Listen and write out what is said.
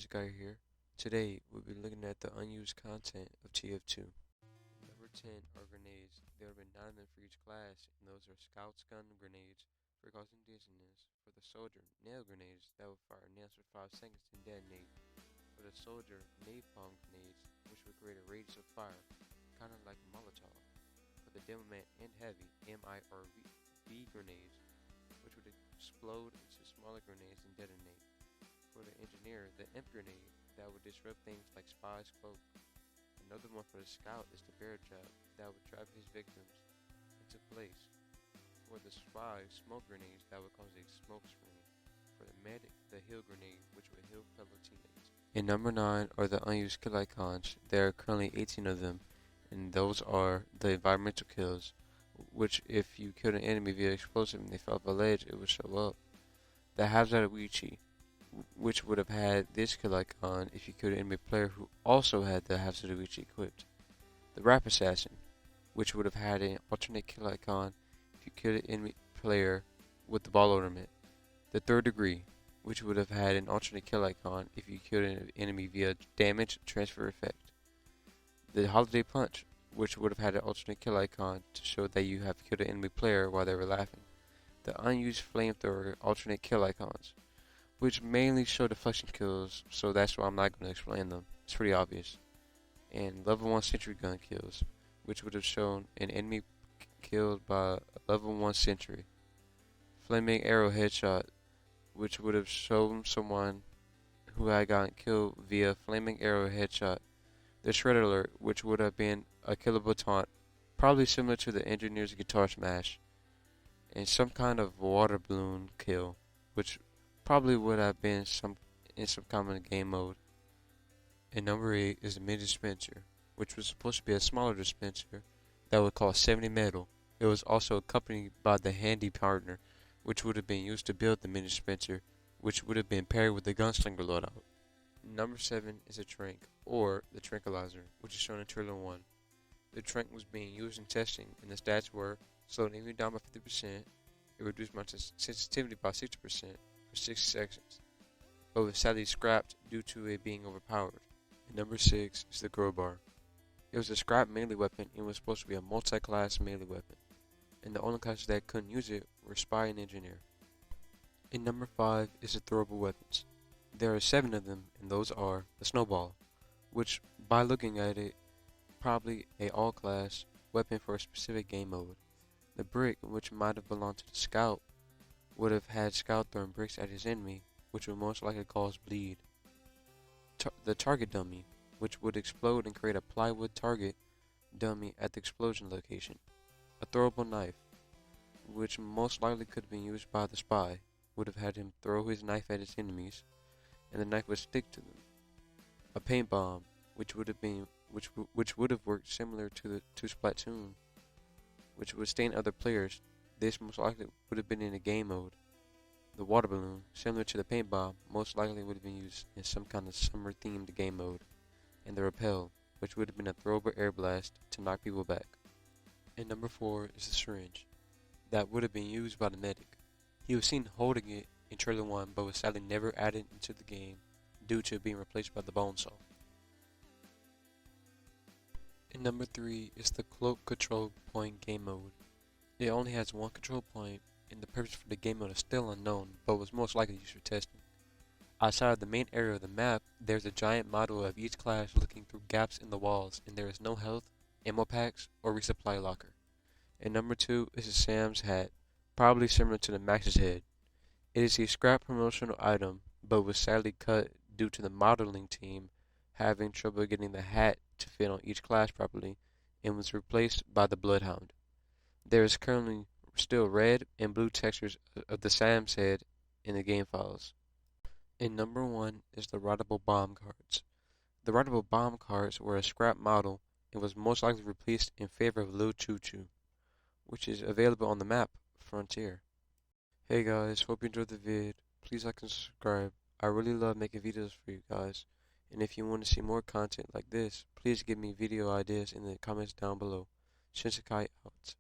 Guy here. Today, we'll be looking at the unused content of TF2. Number 10 are grenades. There have been 9 of them for each class, and those are Scout's gun grenades for causing dizziness. For the soldier, nail grenades that will fire nails for 5 seconds and detonate. For the soldier, napalm grenades, which will create a radius of fire, kind of like Molotov. For the demoman and heavy, MIRV grenades, which would explode into smaller grenades and detonate. For the engineer, the imp grenade that would disrupt things like spies' cloak. Another one for the scout is the bear trap that would trap his victims into place. For the spy, smoke grenades that would cause a smoke screen. For the medic, the heal grenade which would heal fellow teammates. And number 9 are the unused kill icons. There are currently 18 of them, and those are the environmental kills, which if you killed an enemy via explosive and they fell off a ledge, it would show up. The Hazard which would have had this kill icon if you killed an enemy player who also had the Hazard equipped. The Rap Assassin, which would have had an alternate kill icon if you killed an enemy player with the ball ornament. The Third Degree, which would have had an alternate kill icon if you killed an enemy via damage transfer effect. The Holiday Punch, which would have had an alternate kill icon to show that you have killed an enemy player while they were laughing. The Unused Flamethrower alternate kill icons, which mainly show deflection kills, so that's why I'm not going to explain them. It's pretty obvious. And level 1 sentry gun kills, which would have shown an enemy killed by a level 1 sentry. Flaming arrow headshot, which would have shown someone who had gotten killed via flaming arrow headshot. The shred alert, which would have been a killable taunt, probably similar to the engineer's guitar smash. And some kind of water balloon kill, which probably would have been in some common game mode. And number 8 is the mini dispenser, which was supposed to be a smaller dispenser that would cost 70 metal. It was also accompanied by the handy partner, which would have been used to build the mini dispenser, which would have been paired with the gunslinger loadout. Number 7 is a trank, or the tranquilizer, which is shown in trailer 1. The trank was being used in testing, and the stats were slowed enemy down by 50%, it reduced my sensitivity by 60%, for 6 seconds, but was sadly scrapped due to it being overpowered. And number 6 is the crowbar. It was a scrap melee weapon and was supposed to be a multi-class melee weapon, and the only classes that couldn't use it were spy and engineer. And number 5 is the throwable weapons. There are 7 of them, and those are the snowball, which by looking at it, probably a all-class weapon for a specific game mode. The brick, which might have belonged to the scout, would have had scout throwing bricks at his enemy, which would most likely cause bleed. The target dummy, which would explode and create a plywood target dummy at the explosion location. A throwable knife, which most likely could have been used by the spy, would have had him throw his knife at his enemies, and the knife would stick to them. A paint bomb, which would have worked similar to Splatoon, which would stain other players. This most likely would have been in a game mode. The water balloon, similar to the paint bomb, most likely would have been used in some kind of summer themed game mode. And the repel, which would have been a throwable air blast to knock people back. And number 4 is the syringe, that would have been used by the medic. He was seen holding it in trailer 1, but was sadly never added into the game due to it being replaced by the bone saw. And number 3 is the cloak control point game mode. It only has one control point, and the purpose for the game mode is still unknown, but was most likely used for testing. Outside of the main area of the map, there's a giant model of each class looking through gaps in the walls, and there is no health, ammo packs, or resupply locker. And number 2 is the Sam's hat, probably similar to the Max's head. It is a scrap promotional item, but was sadly cut due to the modeling team having trouble getting the hat to fit on each class properly, and was replaced by the Bloodhound. There is currently still red and blue textures of the Sam's head in the game files. And number 1 is the Rideable Bomb cards. The Rideable Bomb cards were a scrap model and was most likely replaced in favor of Lil Choo Choo, which is available on the map Frontier. Hey guys, hope you enjoyed the vid. Please like and subscribe. I really love making videos for you guys. And if you want to see more content like this, please give me video ideas in the comments down below. Shinsekai out.